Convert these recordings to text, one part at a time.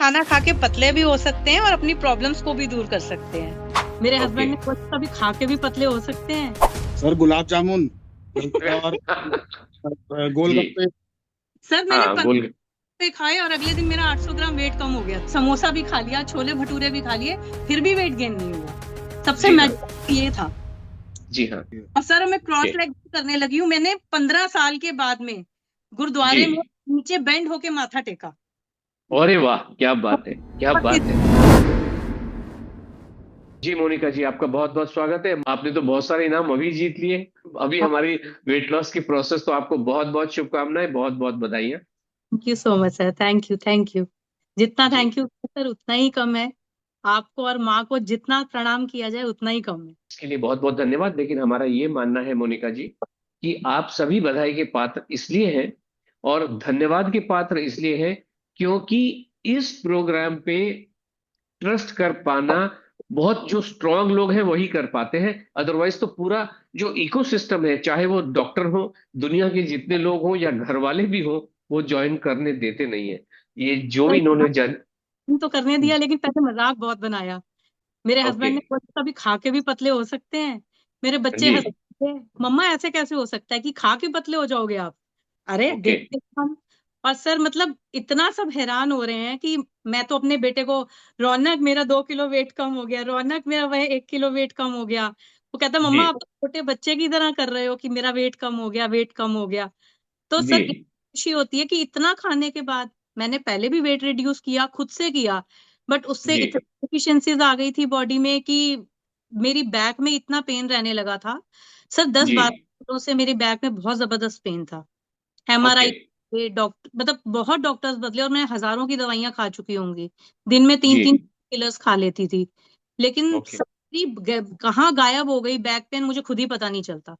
खाना खा के पतले भी हो सकते हैं और अपनी प्रॉब्लम्स को भी दूर कर सकते हैं। मेरे हस्बैंड ने बोला कभी खा के भी पतले हो सकते हैं। सर गुलाब जामुन और जी। गोलगप्पे। सर मैंने हाँ, 15 पे खाए और अगले दिन मेरा 800 ग्राम वेट कम हो गया। समोसा भी खा लिया, छोले भटूरे भी खा लिए, फिर भी वेट गेन नहीं हुआ। सबसे जी हाँ। मैजिक ये था। जी हाँ। और सर मैं क्रॉस ओके। लेग करने लगी हूँ। मैंने 15 साल के बाद में गुरुद्वारे में जी। नीचे बेंड होके माथा टेका। अरे वाह, क्या बात है, क्या और बात है। जी मोनिका जी, आपका बहुत बहुत स्वागत है। आपने तो बहुत सारे इनाम अभी जीत लिए। अभी हमारी वेट लॉस की प्रोसेस, तो आपको बहुत बहुत शुभकामनाएं, बहुत बहुत बधाइयाँ। Thank you so much sir, thank you thank you. जितना जी। थैंक यू सर उतना ही कम है। आपको और माँ को जितना प्रणाम किया जाए उतना ही कम है। इसके लिए बहुत बहुत धन्यवाद। लेकिन हमारा ये मानना है मोनिका जी कि आप सभी बधाई के पात्र इसलिए हैं और धन्यवाद के पात्र इसलिए हैं क्योंकि इस प्रोग्राम पे ट्रस्ट कर पाना बहुत जो स्ट्रांग लोग हैं वही कर पाते हैं। अदरवाइज तो पूरा जो इकोसिस्टम है, चाहे वो डॉक्टर हो, दुनिया के जितने लोग हों या घर वाले भी हों, वो ज्वाइन करने देते नहीं है। ये जो भी इन्होंने जन। तो करने दिया, लेकिन पहले मजाक बहुत बनाया। मेरे ओके। हस्बैंड ने बोला कभी खा के भी पतले हो सकते हैं। मेरे बच्चे जी। हंसते हैं, मम्मा ऐसे कैसे हो सकता है कि खा के पतले हो जाओगे आप। अरे ओके। देखते हैं हम। और सर मतलब इतना सब हैरान हो रहे हैं कि मैं तो अपने बेटे को, रौनक मेरा 2 किलो वेट कम हो गया, रौनक मेरा वह 1 किलो वेट कम हो गया। वो कहता जी। मम्मा आप तो छोटे बच्चे की तरह कर रहे हो कि मेरा वेट कम हो गया, वेट कम हो गया। तो जी। सर इतनी खुशी होती है कि इतना खाने के बाद, मैंने पहले भी वेट रिड्यूस किया, खुद से किया, बट उससे जी। इतनी एफिशिएंसीज आ गई थी बॉडी में कि मेरी बैक में इतना पेन रहने लगा था। सर दस जी। बारह दिनों से मेरी बैक में बहुत जबरदस्त पेन था। ओके। एमआरआई, डॉक्टर मतलब बहुत डॉक्टर्स बदले और मैं हजारों की दवाइयां खा चुकी होंगी। दिन में तीन जी। तीन किलर्स खा लेती थी, लेकिन ओके। सारी कहाँ गायब हो गई बैक पेन मुझे खुद ही पता नहीं चलता।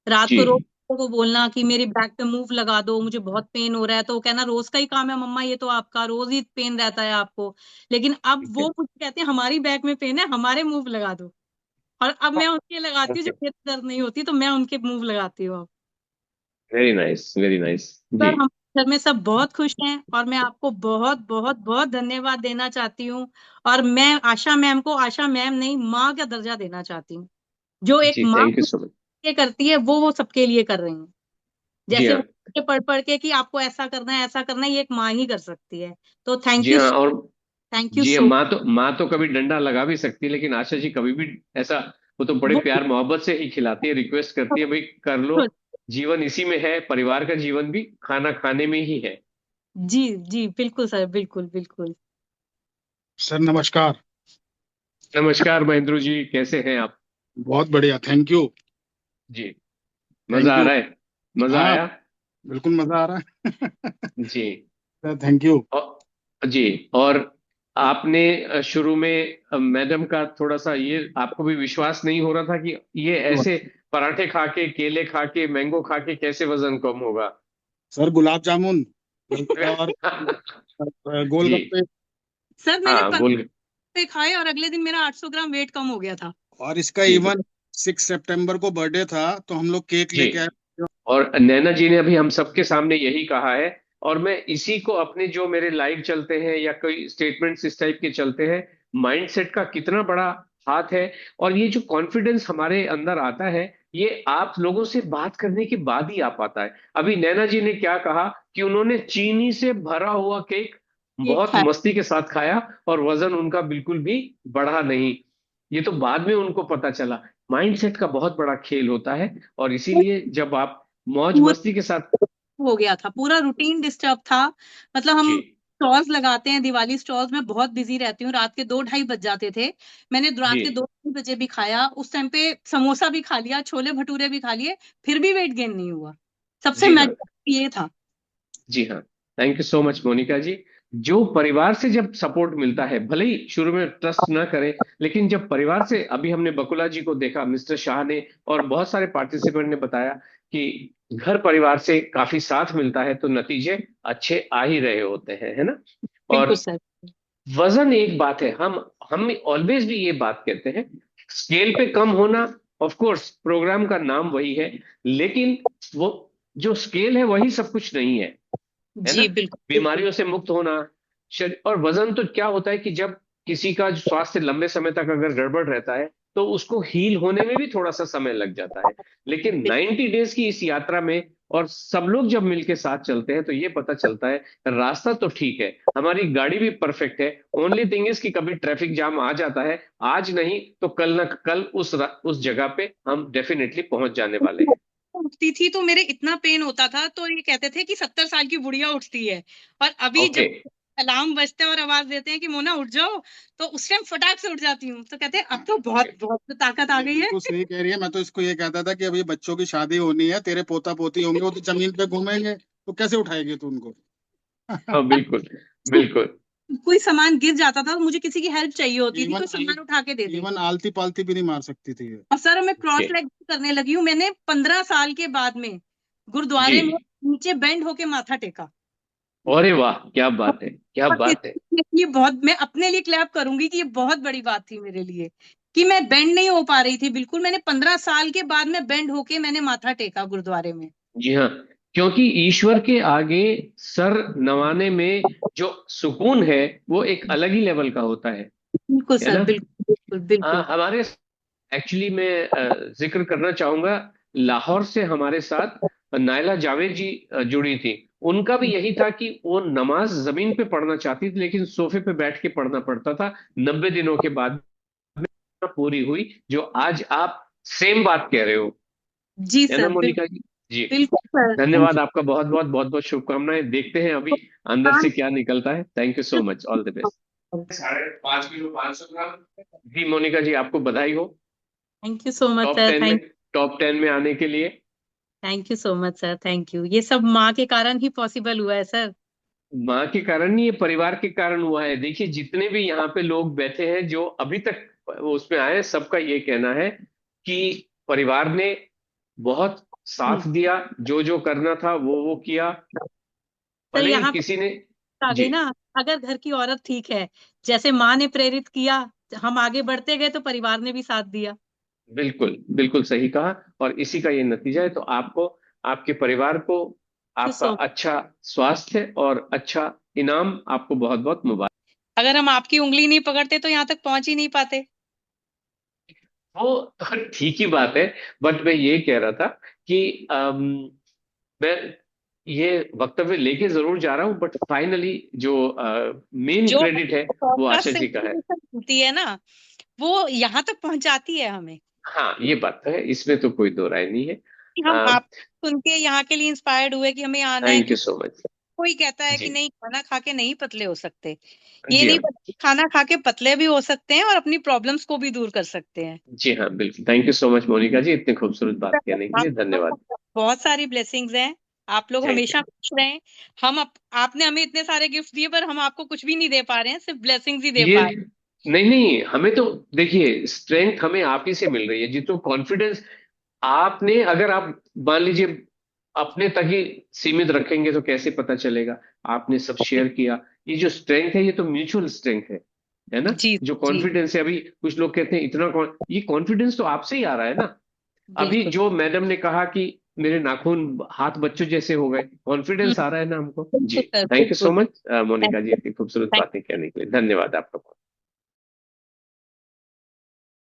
रात को रोज जी। को बोलना कि मेरी बैक पे मूव लगा दो, मुझे बहुत पेन हो रहा है, तो वो कहना रोज का ही काम है मम्मा, ये तो आपका रोज ही पेन रहता है आपको। लेकिन अब ओके। वो मुझे कहते हैं हमारी बैक में पेन है, हमारे मूव लगा दो। और अब मैं उनके लगाती हूँ, ओके। जब मेरे दर्द नहीं होती तो मैं उनके मूव लगाती हूँ अब। Very nice, very nice. जी। सर हम घर में सब बहुत खुश हैं और मैं आपको बहुत बहुत बहुत धन्यवाद देना चाहती हूँ। और मैं आशा मैम को आशा मैम नहीं, माँ का दर्जा देना चाहती हूँ। जो एक जी, माँ थैंक यू सो मच। ये करती है वो सबके लिए कर रही है। जी जैसे वो हाँ। मुझे पढ़ पढ़ के कि आपको ऐसा करना है ऐसा करना है, ये एक माँ ही कर सकती है। तो जी हाँ। और थैंक यू जी हाँ, सो। माँ तो कभी डंडा लगा भी सकती है, लेकिन आशा जी कभी भी ऐसा, वो तो बड़े वो प्यार मोहब्बत से ही खिलाती है, रिक्वेस्ट करती है भाई कर लो। जीवन इसी में है, परिवार का जीवन भी खाना खाने में ही है। जी जी बिल्कुल सर, बिल्कुल बिल्कुल। सर नमस्कार। नमस्कार महेंद्र जी, कैसे हैं आप? बहुत बढ़िया, थैंक यू। जी। मजा थैंक आ यू। रहा है? मजा हाँ, आया? बिल्कुल मजा आ रहा है। जी। Sir thank you. जी। और आपने शुरू में मैडम का थोड़ा सा, ये आपको भी विश्वास नहीं हो रहा था कि ये ऐसे पराठे खा के, केले खा के, मैंगो खा के कैसे वजन कम होगा? सर गुलाब जामुन और जी। गोलगप्पे। सर मैंने हाँ, 15 पे खाए और अगले दिन मेरा 800 ग्राम वेट कम हो गया था। और इसका जी। इवन 6 सितंबर को बर्थडे था तो हम लोग केक जी। लेके आए। और नैना जी ने अभी हम सबके सामने यही कहा है, और मैं इसी को अपने जो मेरे लाइव चलते हैं या कोई स्टेटमेंट्स इस टाइप के चलते हैं, माइंडसेट का कितना बड़ा हाथ है। और ये जो कॉन्फिडेंस हमारे अंदर आता है, ये आप लोगों से बात करने के बाद ही आ पाता है। अभी नैना जी ने क्या कहा कि उन्होंने चीनी से भरा हुआ केक ये बहुत खाया। मस्ती के साथ खाया और वजन उनका बिल्कुल भी बढ़ा नहीं। ये तो बाद में उनको पता चला। माइंडसेट का बहुत बड़ा खेल होता है। और इसीलिए जब आप मौज पूरा मस्ती के साथ। हो गया था, पूरा रूटीन डिस्टर्ब था। मतलब जी। हम स्टॉल्स लगाते हैं, दिवाली स्टॉल्स में बहुत बिजी रहती हूँ, रात के 2 ढाई बज जाते थे। मैंने रात जी। के 2 बजे भी खाया, उस टाइम पे समोसा भी खा लिया, छोले भटूरे भी खा लिए, फिर भी वेट गेन नहीं हुआ। सबसे जी हाँ। मैजिक ये था। जी हाँ। Thank you so much Monika ji. जो परिवार से जब सपोर्ट मिलता है, भले ही शुरू में ट्रस्ट ना करें, लेकिन जब परिवार से, अभी हमने बकुला जी को देखा, मिस्टर शाह ने और बहुत सारे पार्टिसिपेंट ने बताया कि घर परिवार से काफी साथ मिलता है तो नतीजे अच्छे आ ही रहे होते हैं, है ना? बिल्कुल और सर। वजन एक बात है, हम ऑलवेज भी ये बात कहते हैं, स्केल पे कम होना, ऑफ कोर्स प्रोग्राम का नाम वही है, लेकिन वो जो स्केल है वही सब कुछ नहीं है। है ना? जी बिल्कुल बिल्कुल। बीमारियों से मुक्त होना, और वजन तो क्या होता है कि जब किसी का स्वास्थ्य लंबे समय तक अगर गड़बड़ रहता है तो उसको हील होने में भी थोड़ा सा समय लग जाता है। लेकिन 90 डेज की इस यात्रा में और सब लोग जब मिलके साथ चलते हैं तो ये पता चलता है रास्ता तो ठीक है, हमारी गाड़ी भी परफेक्ट है। ओनली थिंग इज कि कभी ट्रैफिक जाम आ जाता है, आज नहीं तो कल ना कल उस जगह पे हम डेफिनेटली पहुंच जाने वाले हैं। उठती थी तो मेरे इतना पेन होता था, तो ये कहते थे कि 70 साल की बुढ़िया उठती है। और अभी ओके। जब अलार्म बजते हैं और आवाज देते हैं कि मोना उठ जाओ, तो उस टाइम फटाक से उठ जाती हूँ। तो कहते हैं अब तो बहुत बहुत तो ताकत आ गई है। बिल्कुल सही कह रही है। मैं तो इसको ये कहता था कि अभी बच्चों की शादी होनी है, तेरे पोता पोती होंगे, वो तो जमीन पे घूमेंगे, तो कैसे उठाएगी तू उनको? हाँ बिल्कुल बिल्कुल। कोई सामान गिर जाता था तो मुझे किसी की हेल्प चाहिए होती थी, इवन कोई सामान उठा के दे दे। इवन आलती पालती भी नहीं मार सकती थी ये। और सर मैं ओके। क्रॉस लेग करने लगी हूँ, मैंने 15 साल के बाद में जी। गुरुद्वारे में नीचे बेंड होके माथा टेका। अरे वाह, क्या बात है, क्या और बात है। ये बहुत, मैं अपने लिए क्लैप करूंगी कि ये बहुत बड़ी बात थी मेरे लिए कि मैं बेंड नहीं हो पा रही थी बिल्कुल। मैंने 15 साल के बाद में बेंड होके मैंने माथा टेका गुरुद्वारे में। जी हाँ, क्योंकि ईश्वर के आगे सर नवाने में जो सुकून है वो एक अलग ही लेवल का होता बिल्कुल है सर, ना। बिल्कुल बिल्कुल बिल्कुल। हमारे एक्चुअली मैं जिक्र करना चाहूंगा, लाहौर से हमारे साथ नायला जावेद जी जुड़ी थी। उनका भी यही था कि वो नमाज जमीन पे पढ़ना चाहती थी लेकिन सोफे पे बैठ के पढ़ना पड़ता था। 90 दिनों के बाद पूरी हुई, जो आज आप सेम बात कह रहे हो, जी है ना सर, बिल्कुल मोनिका जी। जी। बिल्कुल सर। थैंक धन्यवाद यू। आपका, बहुत बहुत शुभकामनाएं। देखते हैं अभी अंदर से क्या निकलता है। Thank you so much, all the best. 5.5 kilo 500 ग्राम। जी मोनिका जी, आपको बधाई हो thank you so much top sir, 10 में, थैंक टॉप 10 में आने के लिए। Thank you so much sir, thank you. ये सब माँ के कारण ही पॉसिबल हुआ है सर। माँ के कारण नहीं, ये परिवार के कारण हुआ है। देखिए जितने भी यहाँ पे लोग बैठे हैं जो अभी तक उसमें आए, सबका ये कहना है कि परिवार ने बहुत साथ दिया, जो जो करना था वो किया, सर भले ही यहाँ किसी ने। आ जी गई ना, अगर घर की औरत ठीक है, जैसे माँ ने प्रेरित किया, हम आगे बढ़ते गए तो परिवार ने भी साथ दिया। बिल्कुल बिल्कुल सही कहा, और इसी का ये नतीजा है। तो आपको, आपके परिवार को, थैंक यू आपका सो। अच्छा स्वास्थ्य और अच्छा इनाम, आपको बहुत बहुत मुबारक। अगर हम आपकी उंगली नहीं पकड़ते तो यहाँ तक पहुंच ही नहीं पाते। वो तो ठीक ही बात है, बट मैं ये कह रहा था कि मैं ये वक्तव्य लेके जरूर जा रहा हूँ, बट फाइनली जो मेन जो क्रेडिट है वो पॉडकास्ट आशा से जी का है। इंस्पिरेशन मिलती है ना, वो यहाँ तक पहुंचाती है हमें। हाँ ये बात तो है, इसमें तो कोई दो राय नहीं है। कि हम आप सुन के यहाँ के लिए इंस्पायर्ड हुए कि हमें आना है, थैंक यू क्योंकि सो मच। कोई कहता है कि जी। नहीं खाना खा के नहीं पतले हो सकते। ये जी नहीं हाँ। पता कि खाना खा के पतले भी हो सकते हैं और अपनी प्रॉब्लम्स को भी दूर कर सकते हैं। जी हाँ बिल्कुल, thank you so much Monika ji, इतनी खूबसूरत बात कहने के आप लिए धन्यवाद। बहुत सारी ब्लेसिंग्स हैं। आप लोग थैंक हमेशा यू। खुश रहें। आपने हमें इतने सारे गिफ्ट दिए पर हम आपको कुछ भी नहीं दे पा रहे हैं, सिर्फ ब्लेसिंग्स ही दे ये पा रहे नहीं नहीं, हमें तो देखिए स्ट्रेंथ हमें आप ही से मिल रही है, जितना कॉन्फिडेंस आपने, अगर आप मान लीजिए अपने तक ही सीमित रखेंगे तो कैसे पता चलेगा। आपने सब शेयर किया, ये जो स्ट्रेंथ है ये तो म्यूचुअल स्ट्रेंथ है ना। हैं। जी जो जी, कॉन्फिडेंस है, अभी कुछ लोग कहते हैं ये कॉन्फिडेंस तो आपसे ही आ रहा है ना। अभी बिल्कुल जो मैडम ने कहा कि मेरे नाखून हाथ बच्चों जैसे हो गए, कॉन्फिडेंस आ रहा है ना हमको। जी। बिल्कुल सर, थैंक यू बिल्कुल। सो मच मोनिका जी, इतनी खूबसूरत थैंक बातें कहने के लिए धन्यवाद आपका।